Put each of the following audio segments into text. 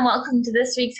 welcome to this week's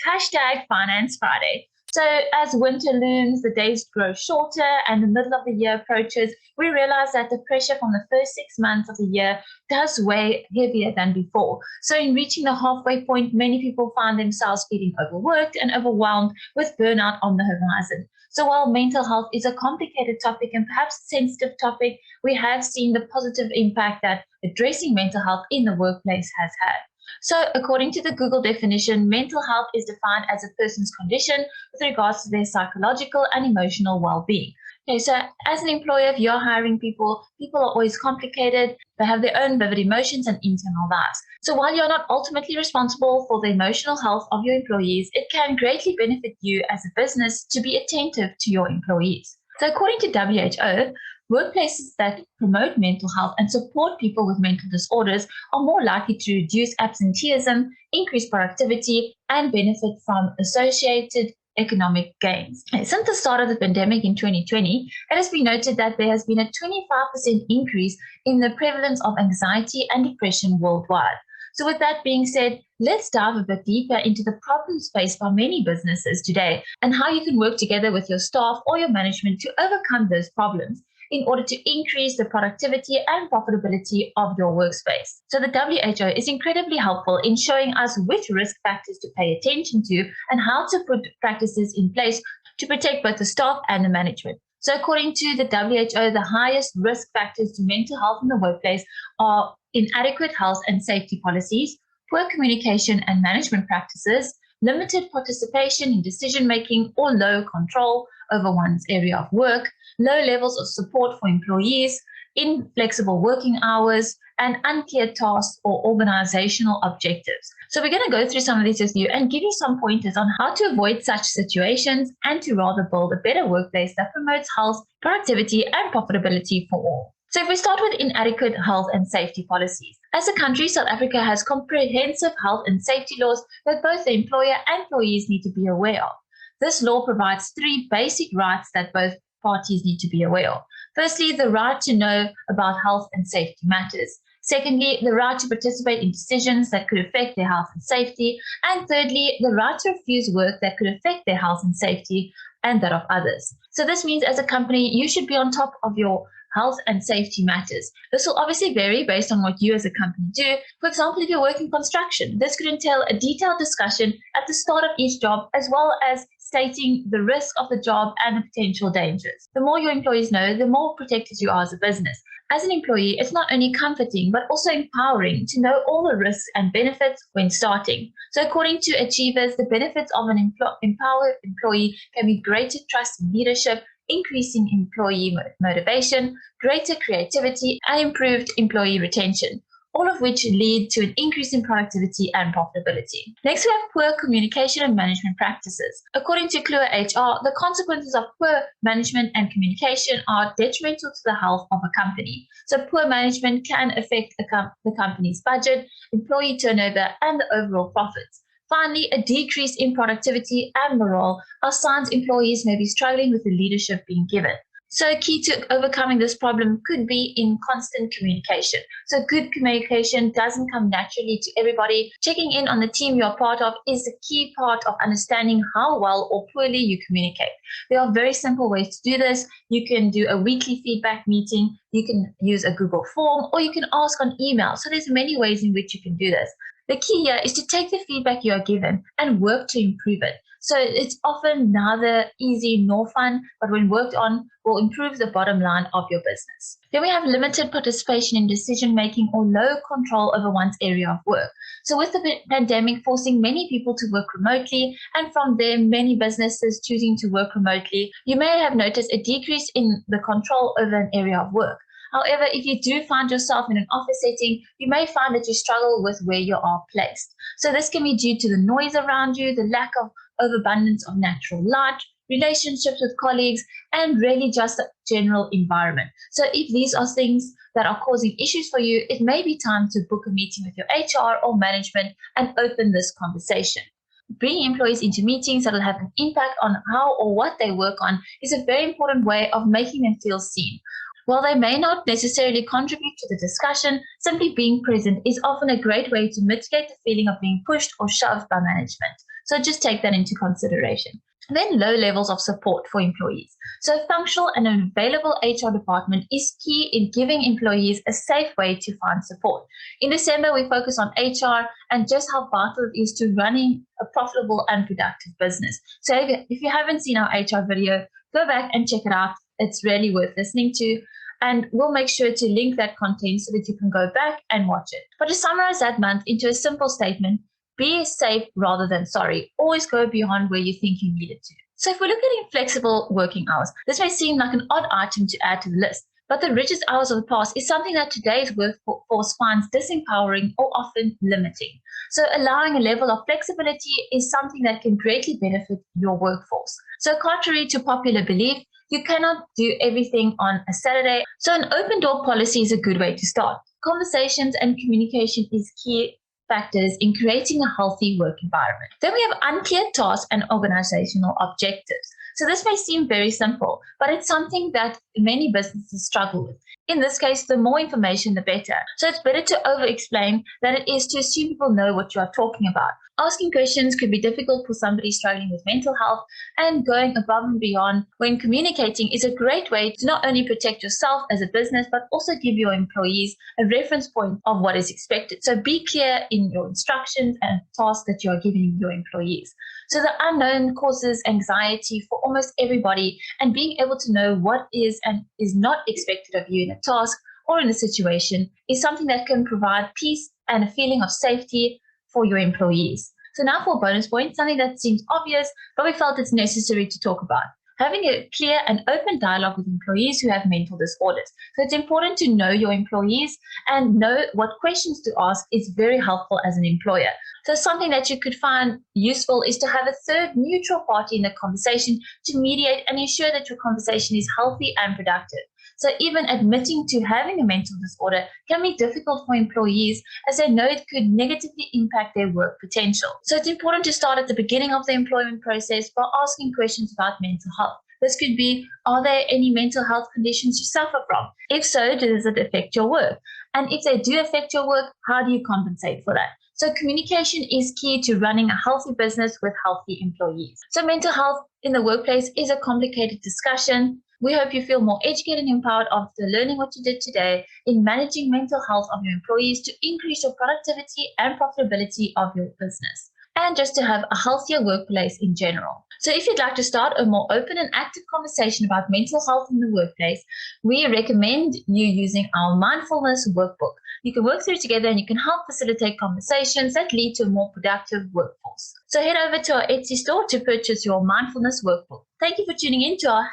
#Finance Friday. So as winter looms, the days grow shorter and the middle of the year approaches, we realize that the pressure from the first 6 months of the year does weigh heavier than before. So in reaching the halfway point, many people find themselves feeling overworked and overwhelmed with burnout on the horizon. So while mental health is a complicated topic and perhaps a sensitive topic, we have seen the positive impact that addressing mental health in the workplace has had. So according to the Google definition, mental health is defined as a person's condition with regards to their psychological and emotional well-being. Okay, so as an employer, if you're hiring people are always complicated. They have their own vivid emotions and internal lives. So while you're not ultimately responsible for the emotional health of your employees, it can greatly benefit you as a business to be attentive to your employees. So according to WHO, workplaces that promote mental health and support people with mental disorders are more likely to reduce absenteeism, increase productivity, and benefit from associated economic gains. Since the start of the pandemic in 2020, it has been noted that there has been a 25% increase in the prevalence of anxiety and depression worldwide. So with that being said, let's dive a bit deeper into the problems faced by many businesses today and how you can work together with your staff or your management to overcome those problems in order to increase the productivity and profitability of your workspace. So the WHO is incredibly helpful in showing us which risk factors to pay attention to and how to put practices in place to protect both the staff and the management. So according to the WHO, the highest risk factors to mental health in the workplace are inadequate health and safety policies, poor communication and management practices, limited participation in decision-making or low control over one's area of work, low levels of support for employees, inflexible working hours, and unclear tasks or organizational objectives. So we're going to go through some of these with you and give you some pointers on how to avoid such situations and to rather build a better workplace that promotes health, productivity, and profitability for all. So if we start with inadequate health and safety policies. As a country, South Africa has comprehensive health and safety laws that both the employer and employees need to be aware of. This law provides 3 basic rights that both parties need to be aware of. Firstly, the right to know about health and safety matters. Secondly, the right to participate in decisions that could affect their health and safety. And thirdly, the right to refuse work that could affect their health and safety and that of others. So this means as a company, you should be on top of your health and safety matters. This will obviously vary based on what you as a company do. For example, if you're working construction, this could entail a detailed discussion at the start of each job, as well as stating the risk of the job and the potential dangers. The more your employees know, the more protected you are as a business. As an employee, it's not only comforting, but also empowering to know all the risks and benefits when starting. So according to Achievers, the benefits of an empowered employee can be greater trust in leadership, increasing employee motivation, greater creativity, and improved employee retention, all of which lead to an increase in productivity and profitability. Next, we have poor communication and management practices. According to Clue HR, the consequences of poor management and communication are detrimental to the health of a company. So poor management can affect the company's budget, employee turnover, and the overall profits. Finally, a decrease in productivity and morale are signs employees may be struggling with the leadership being given. So key to overcoming this problem could be in constant communication. So good communication doesn't come naturally to everybody. Checking in on the team you're part of is a key part of understanding how well or poorly you communicate. There are very simple ways to do this. You can do a weekly feedback meeting. You can use a Google form, or you can ask on email. So there's many ways in which you can do this. The key here is to take the feedback you are given and work to improve it. So it's often neither easy nor fun, but when worked on, will improve the bottom line of your business. Then we have limited participation in decision-making or low control over one's area of work. So with the pandemic forcing many people to work remotely, and from there many businesses choosing to work remotely, you may have noticed a decrease in the control over an area of work. However, if you do find yourself in an office setting, you may find that you struggle with where you are placed. So this can be due to the noise around you, the lack of overabundance of natural light, relationships with colleagues, and really just the general environment. So if these are things that are causing issues for you, it may be time to book a meeting with your HR or management and open this conversation. Bringing employees into meetings that will have an impact on how or what they work on is a very important way of making them feel seen. While they may not necessarily contribute to the discussion, simply being present is often a great way to mitigate the feeling of being pushed or shoved by management. So just take that into consideration. Then low levels of support for employees. So a functional and available HR department is key in giving employees a safe way to find support. In December, we focus on HR and just how vital it is to running a profitable and productive business. So if you haven't seen our HR video, go back and check it out. It's really worth listening to. And we'll make sure to link that content so that you can go back and watch it. But to summarize that month into a simple statement, be safe rather than sorry. Always go beyond where you think you need it to. So if we're looking at flexible working hours, this may seem like an odd item to add to the list, but the rigid hours of the past is something that today's workforce finds disempowering or often limiting. So allowing a level of flexibility is something that can greatly benefit your workforce. So contrary to popular belief, you cannot do everything on a Saturday. So an open door policy is a good way to start. Conversations and communication is key factors in creating a healthy work environment. Then we have unclear tasks and organizational objectives. So this may seem very simple, but it's something that many businesses struggle with. In this case, the more information, the better. So it's better to over-explain than it is to assume people know what you are talking about. Asking questions could be difficult for somebody struggling with mental health, and going above and beyond when communicating is a great way to not only protect yourself as a business, but also give your employees a reference point of what is expected. So be clear in your instructions and tasks that you are giving your employees. So the unknown causes anxiety for almost everybody, and being able to know what is and is not expected of you in a task or in a situation is something that can provide peace and a feeling of safety for your employees. So now for a bonus point, something that seems obvious, but we felt it's necessary to talk about. Having a clear and open dialogue with employees who have mental disorders. So it's important to know your employees and know what questions to ask is very helpful as an employer. So something that you could find useful is to have a third neutral party in the conversation to mediate and ensure that your conversation is healthy and productive. So even admitting to having a mental disorder can be difficult for employees as they know it could negatively impact their work potential. So it's important to start at the beginning of the employment process by asking questions about mental health. This could be, are there any mental health conditions you suffer from? If so, does it affect your work? And if they do affect your work, how do you compensate for that? So communication is key to running a healthy business with healthy employees. So mental health in the workplace is a complicated discussion. We hope you feel more educated and empowered after learning what you did today in managing mental health of your employees to increase your productivity and profitability of your business, and just to have a healthier workplace in general. So if you'd like to start a more open and active conversation about mental health in the workplace, we recommend you using our mindfulness workbook. You can work through together and you can help facilitate conversations that lead to a more productive workforce. So head over to our Etsy store to purchase your mindfulness workbook. Thank you for tuning in to our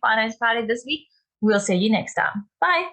#Finance Friday this week. We'll see you next time. Bye.